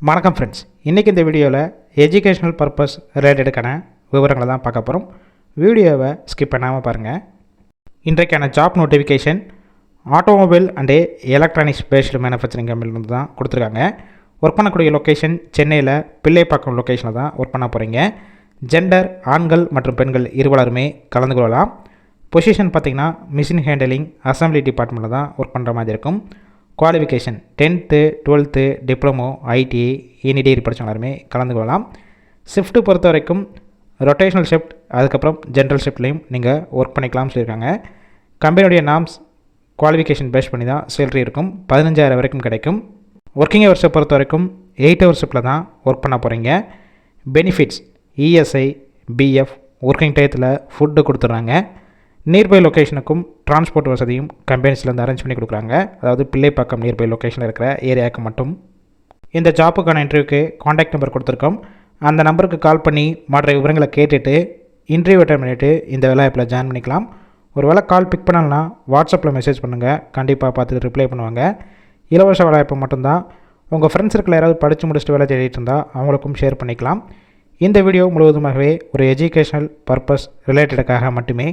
வணக்கம் ஃப்ரெண்ட்ஸ், இன்றைக்கி இந்த வீடியோவில் எஜுகேஷ்னல் பர்பஸ் ரிலேட்டடுக்கான விவரங்களை தான் பார்க்க போகிறோம். வீடியோவை ஸ்கிப் பண்ணாமல் பாருங்கள். இன்றைக்கான job notification automobile and electronics based manufacturing கம்பெனிலேருந்து தான் கொடுத்துருக்காங்க. ஒர்க் பண்ணக்கூடிய லொக்கேஷன் சென்னையில் பிள்ளைப்பாக்கம் லொக்கேஷனில் தான் ஒர்க் பண்ண போகிறீங்க. ஜெண்டர் ஆண்கள் மற்றும் பெண்கள் இருவலருமே கலந்து கொள்ளலாம். பொசிஷன் பார்த்திங்கன்னா மிஷின் ஹேண்டலிங் அசம்பிளி டிபார்ட்மெண்ட்டில் தான் ஒர்க் பண்ணுற மாதிரி இருக்கும். Qualification 10th 12th diploma ITI any degree படித்தவங்க எல்லாருமே கலந்து கொள்ளலாம். ஷிஃப்ட்டு பொறுத்த வரைக்கும் ரொட்டேஷனல் ஷிஃப்ட், அதுக்கப்புறம் ஜென்ரல் ஷிஃப்ட்லேயும் நீங்கள் ஒர்க் பண்ணிக்கலாம்னு சொல்லியிருக்காங்க. கம்பெனியுடைய நாம்ஸ் குவாலிஃபிகேஷன் பேஸ் பண்ணி தான் சேலரி இருக்கும். 15,000 வரைக்கும் கிடைக்கும். ஒர்க்கிங் ஹவர்ஸை பொறுத்த வரைக்கும் 8 ஹவர் ஷிஃப்ட்டில் தான் ஒர்க் பண்ண போகிறீங்க. பெனிஃபிட்ஸ் இஎஸ்ஐ பிஎஃப் ஒர்க்கிங் டயத்தில் ஃபுட்டு கொடுத்துட்றாங்க. நியர்பை லொக்கேஷனுக்கும் டிரான்ஸ்போர்ட் வசதியும் கம்பெனிஸ்லேருந்து அரேஞ்ச் பண்ணி கொடுக்குறாங்க. அதாவது பிள்ளைப்பாக்கம் நியர்பை லொக்கேஷனில் இருக்கிற ஏரியாவுக்கு மட்டும். இந்த ஜாப்புக்கான இன்டர்வியூக்கு காண்டாக்ட் நம்பர் கொடுத்துருக்கோம். அந்த நம்பருக்கு கால் பண்ணி மற்ற விவரங்களை கேட்டுட்டு இன்டர்வியூ அட்டெண்ட் பண்ணிவிட்டு இந்த வேலைவாய்ப்பில் ஜாயின் பண்ணிக்கலாம். ஒரு வேளை கால் பிக் பண்ணலாம், வாட்ஸ்அப்பில் மெசேஜ் பண்ணுங்கள், கண்டிப்பாக பார்த்துட்டு ரிப்ளை பண்ணுவாங்க. இலவச வேலைவாய்ப்பு மட்டும்தான். உங்கள் ஃப்ரெண்ட்ஸ் சர்க்கிள் யாராவது படித்து முடிச்சுட்டு வேலை தேடிட்டு இருந்தால் அவங்களுக்கும் ஷேர் பண்ணிக்கலாம். இந்த வீடியோ முழுவதுமாகவே ஒரு எஜுகேஷனல் பர்பஸ் ரிலேட்டடுக்காக மட்டுமே.